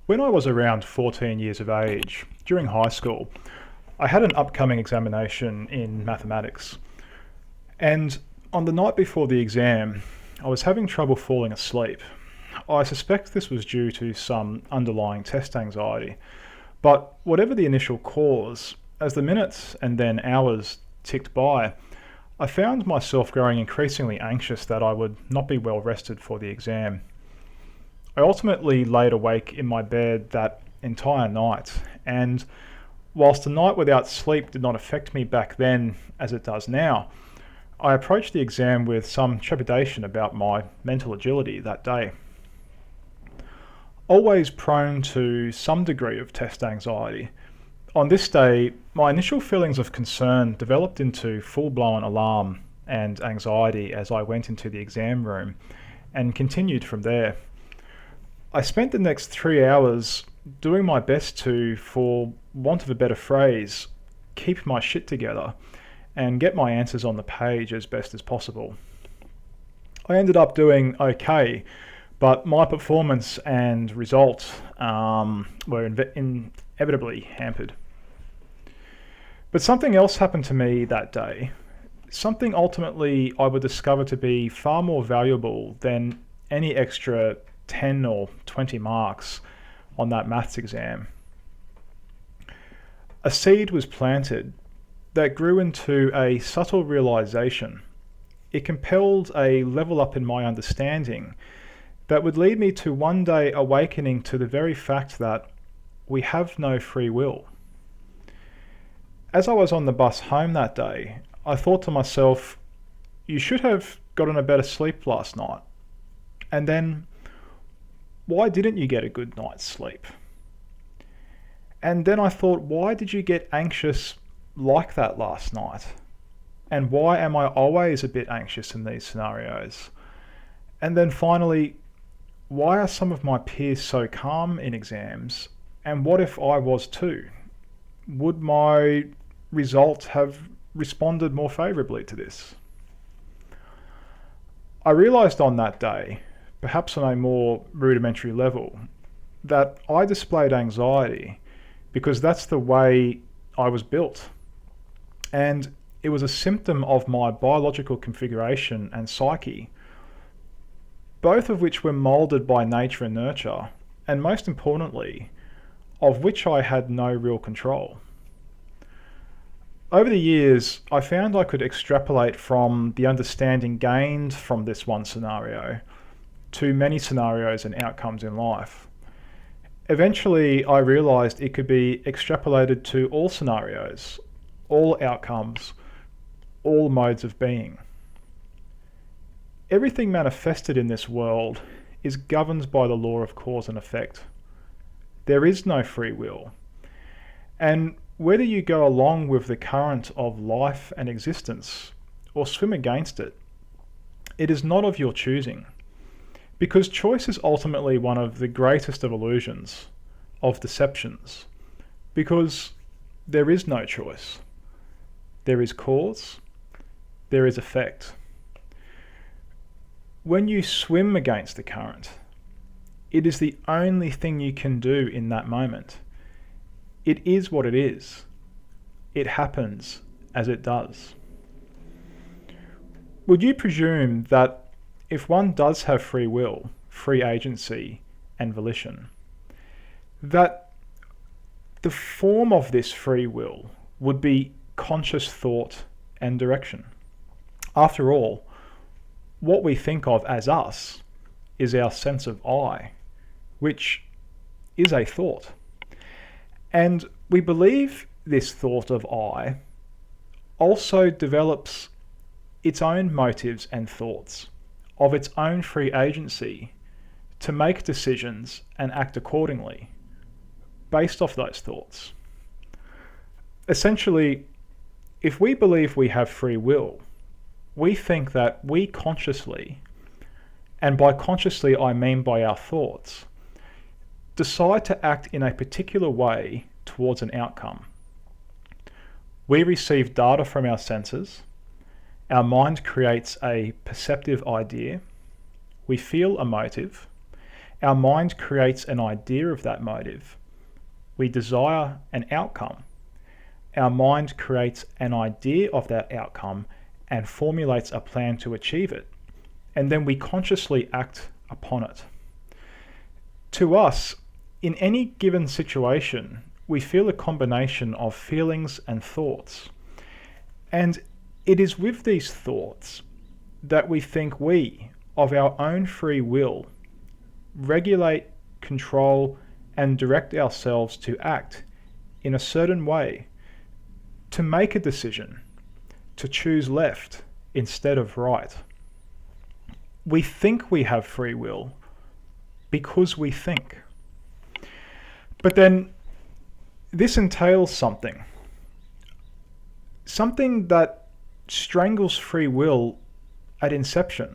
When I was around 14 years of age, during high school, I had an upcoming examination in mathematics. And on the night before the exam, I was having trouble falling asleep. I suspect this was due to some underlying test anxiety. But whatever the initial cause, as the minutes and then hours ticked by, I found myself growing increasingly anxious that I would not be well rested for the exam. I ultimately laid awake in my bed that entire night, and whilst a night without sleep did not affect me back then as it does now, I approached the exam with some trepidation about my mental agility that day. Always prone to some degree of test anxiety, on this day, my initial feelings of concern developed into full-blown alarm and anxiety as I went into the exam room and continued from there. I spent the next 3 hours doing my best to, for want of a better phrase, keep my shit together and get my answers on the page as best as possible. I ended up doing okay, but my performance and results were inevitably hampered. But something else happened to me that day, something ultimately I would discover to be far more valuable than any extra 10 or 20 marks on that maths exam. A seed was planted that grew into a subtle realization. It compelled a level up in my understanding that would lead me to one day awakening to the very fact that we have no free will. As I was on the bus home that day, I thought to myself, you should have gotten a better sleep last night. And then, why didn't you get a good night's sleep? And then I thought, why did you get anxious like that last night? And why am I always a bit anxious in these scenarios? And then finally, why are some of my peers so calm in exams? And what if I was too? Would my results have responded more favourably to this? I realised on that day, perhaps on a more rudimentary level, that I displayed anxiety because that's the way I was built. And it was a symptom of my biological configuration and psyche, both of which were moulded by nature and nurture, and most importantly, of which I had no real control. Over the years, I found I could extrapolate from the understanding gained from this one scenario to many scenarios and outcomes in life. Eventually, I realized it could be extrapolated to all scenarios, all outcomes, all modes of being. Everything manifested in this world is governed by the law of cause and effect. There is no free will. And whether you go along with the current of life and existence or swim against it, it is not of your choosing. Because choice is ultimately one of the greatest of illusions, of deceptions. Because there is no choice. There is cause, there is effect. When you swim against the current, it is the only thing you can do in that moment. It is what it is. It happens as it does. Would you presume that if one does have free will, free agency, and volition, that the form of this free will would be conscious thought and direction? After all, what we think of as us is our sense of I, which is a thought. And we believe this thought of I also develops its own motives and thoughts of its own free agency to make decisions and act accordingly based off those thoughts. Essentially, if we believe we have free will, we think that we consciously, and by consciously I mean by our thoughts, decide to act in a particular way towards an outcome. We receive data from our senses, our mind creates a perceptive idea, we feel a motive, Our mind creates an idea of that motive. We desire an outcome. Our mind creates an idea of that outcome and formulates a plan to achieve it. And then we consciously act upon it. To us, in any given situation, we feel a combination of feelings and thoughts. And it is with these thoughts that we think we, of our own free will, regulate, control, and direct ourselves to act in a certain way, to make a decision, to choose left instead of right. We think we have free will because we think. But then this entails something that strangles free will at inception.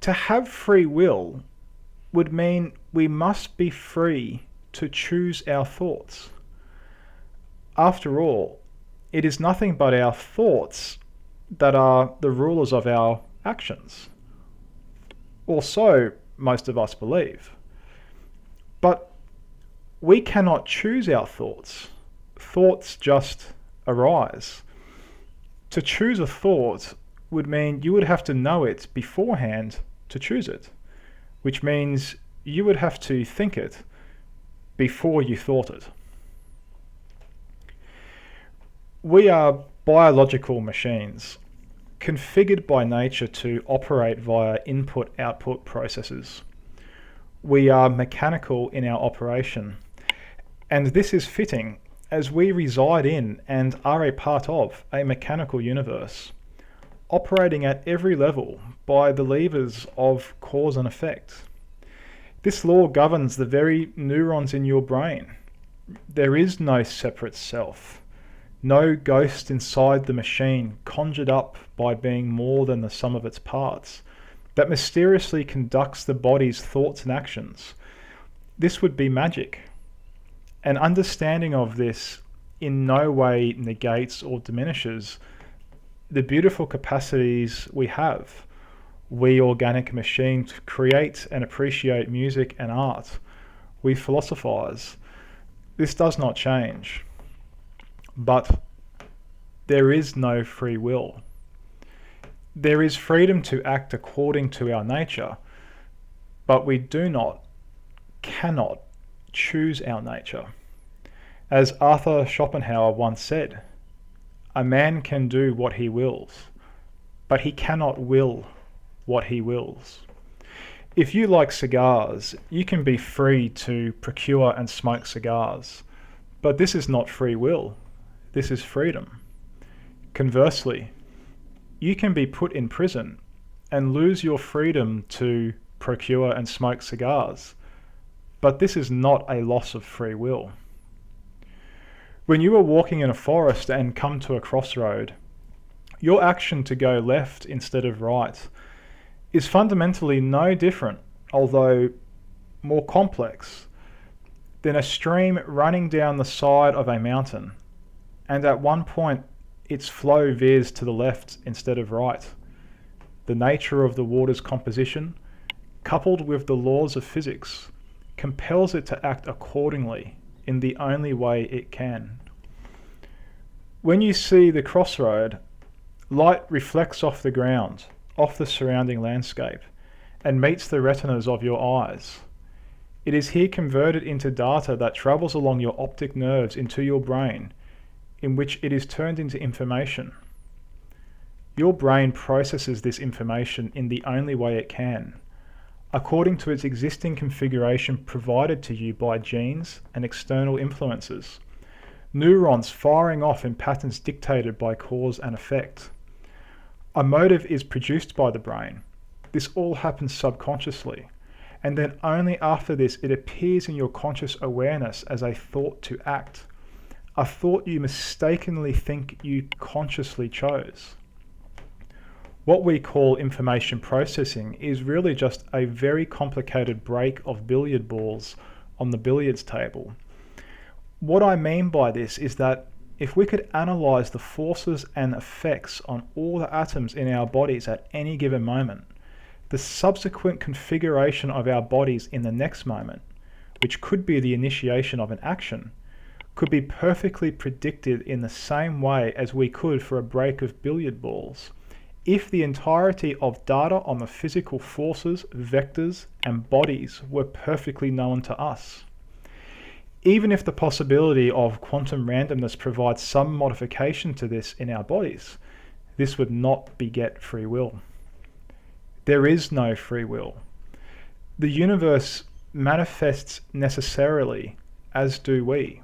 To have free will would mean we must be free to choose our thoughts. After all, it is nothing but our thoughts that are the rulers of our actions. Or so most of us believe. But we cannot choose our thoughts. Thoughts just arise. To choose a thought would mean you would have to know it beforehand to choose it, which means you would have to think it before you thought it. We are biological machines, configured by nature to operate via input-output processes. We are mechanical in our operation, and this is fitting as we reside in and are a part of a mechanical universe, operating at every level by the levers of cause and effect. This law governs the very neurons in your brain. There is no separate self, no ghost inside the machine conjured up by being more than the sum of its parts, that mysteriously conducts the body's thoughts and actions. This would be magic. An understanding of this in no way negates or diminishes the beautiful capacities we have, we organic machines, to create and appreciate music and art. We philosophize. This does not change. But there is no free will. There is freedom to act according to our nature, but we cannot choose our nature. As Arthur Schopenhauer once said, a man can do what he wills, but he cannot will what he wills. If you like cigars, you can be free to procure and smoke cigars, but this is not free will, this is freedom. Conversely, you can be put in prison and lose your freedom to procure and smoke cigars, but this is not a loss of free will. When you are walking in a forest and come to a crossroad, your action to go left instead of right is fundamentally no different, although more complex, than a stream running down the side of a mountain, and at one point its flow veers to the left instead of right. The nature of the water's composition, coupled with the laws of physics, compels it to act accordingly in the only way it can. When you see the crossroad, light reflects off the ground, off the surrounding landscape, and meets the retinas of your eyes. It is here converted into data that travels along your optic nerves into your brain, in which it is turned into information. Your brain processes this information in the only way it can, according to its existing configuration provided to you by genes and external influences, neurons firing off in patterns dictated by cause and effect. A motive is produced by the brain. This all happens subconsciously, and then only after this it appears in your conscious awareness as a thought to act, a thought you mistakenly think you consciously chose. What we call information processing is really just a very complicated break of billiard balls on the billiards table. What I mean by this is that if we could analyze the forces and effects on all the atoms in our bodies at any given moment, the subsequent configuration of our bodies in the next moment, which could be the initiation of an action, could be perfectly predicted in the same way as we could for a break of billiard balls, if the entirety of data on the physical forces, vectors, and bodies were perfectly known to us. Even if the possibility of quantum randomness provides some modification to this in our bodies, this would not beget free will. There is no free will. The universe manifests necessarily, as do we.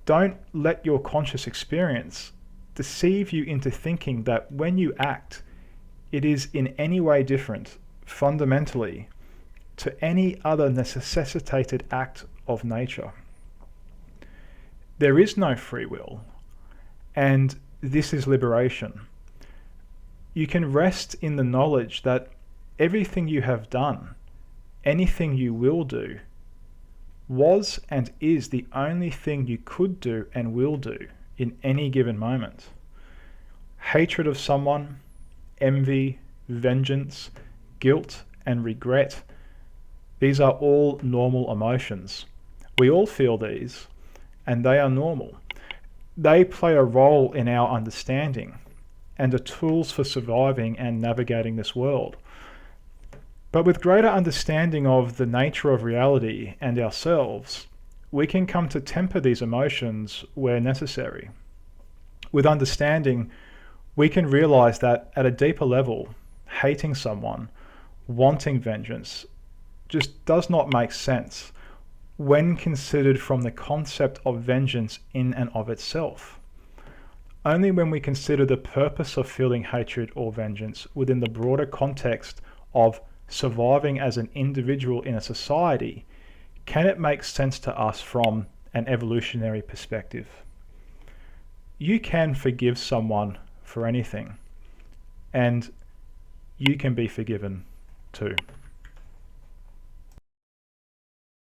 Don't let your conscious experience deceive you into thinking that when you act, it is in any way different, fundamentally, to any other necessitated act of nature. There is no free will, and this is liberation. You can rest in the knowledge that everything you have done, anything you will do, was and is the only thing you could do and will do in any given moment. Hatred of someone, envy, vengeance, guilt, and regret, these are all normal emotions. We all feel these, and they are normal. They play a role in our understanding and are tools for surviving and navigating this world. But with greater understanding of the nature of reality and ourselves, we can come to temper these emotions where necessary. With understanding, we can realize that at a deeper level, hating someone, wanting vengeance, just does not make sense when considered from the concept of vengeance in and of itself. Only when we consider the purpose of feeling hatred or vengeance within the broader context of surviving as an individual in a society can it make sense to us from an evolutionary perspective. You can forgive someone for anything, and you can be forgiven too.